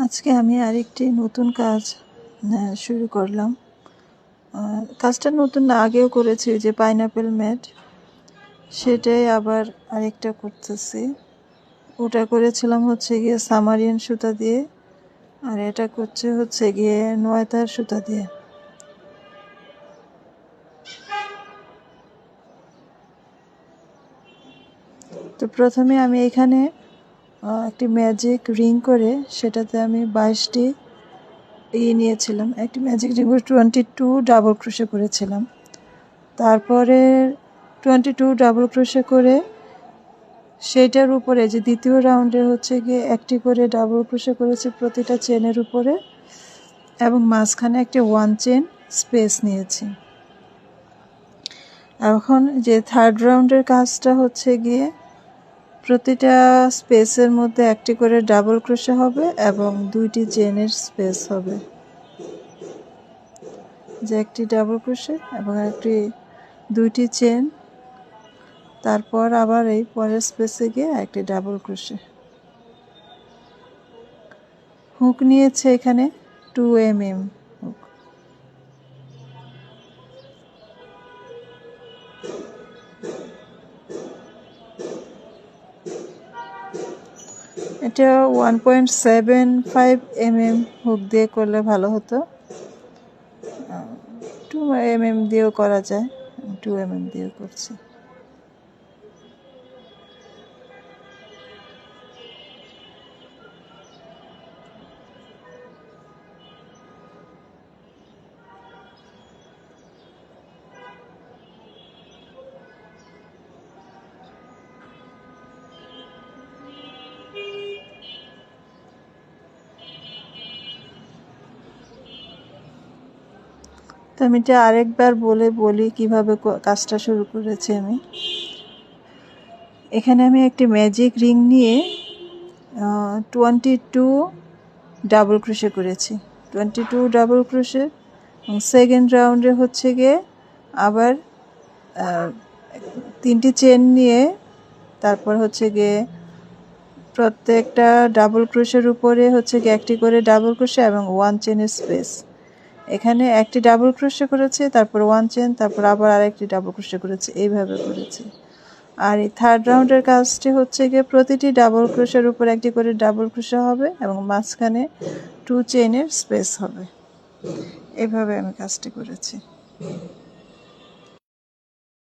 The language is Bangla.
আজকে আমি আরেকটি নতুন কাজ শুরু করলাম। কাজটা নতুন না, আগেও করেছি, যে পাইনাপেল ম্যাট, সেটাই আবার আরেকটা করতেছি। ওটা করেছিলাম হচ্ছে গিয়ে সামারিয়ান সুতা দিয়ে, আর এটা করছে হচ্ছে গিয়ে নয়তার সুতা দিয়ে। তো প্রথমে আমি এখানে একটি ম্যাজিক রিং করে সেটাতে আমি 22টি নিয়েছিলাম। একটি ম্যাজিক রিং 22 ডাবল ক্রোশে করেছিলাম। তারপরে 22 ডাবল ক্রোশে করে সেইটার উপরে যে দ্বিতীয় রাউন্ডে হচ্ছে গিয়ে একটি করে ডাবল ক্রোশে করেছি প্রতিটা চেনের উপরে, এবং মাঝখানে একটি 1 চেন স্পেস নিয়েছি। এখন যে থার্ড রাউন্ডের কাজটা হচ্ছে গিয়ে প্রতিটা স্পেসের মধ্যে একটি করে ডাবল ক্রোশে হবে এবং 2টি চেনের স্পেস হবে, যে একটি ডাবল ক্রোশে এবং একটি 2টি চেন, তারপর আবার এই পরের স্পেসে গিয়ে একটি ডাবল ক্রোশে। হুক নিয়েছে এখানে 2 mm হুক। এটা 1.75 mm হুক দিয়ে করলে ভালো হতো। 2 mm দিয়েও করা যায়, 2 mm দিয়েও করছি। তো আমি এটা আরেকবার বলি কিভাবে কাজটা শুরু করেছি আমি। এখানে আমি একটি ম্যাজিক রিং নিয়ে 22 ডাবল ক্রোশে করেছি, 22 ডাবল ক্রোশে। সেকেন্ড রাউন্ডে হচ্ছে গিয়ে আবার 3টি চেন নিয়ে তারপর হচ্ছে গিয়ে প্রত্যেকটা ডাবল ক্রোশের উপরে হচ্ছে গিয়ে একটি করে ডাবল ক্রোশে এবং 1 চেনের স্পেস। এখানে একটি ডাবল ক্রোশে করেছি, তারপর 1 চেন, তারপর আবার আরেকটি ডাবল ক্রোশে করেছি, এইভাবে করেছি। আর এই থার্ড রাউন্ডের কাজটি হচ্ছে গিয়ে প্রতিটি ডাবল ক্রোশের উপর একটি করে ডাবল ক্রোশে হবে এবং মাঝখানে 2 চেনের স্পেস হবে। এভাবে আমি কাজটি করেছি।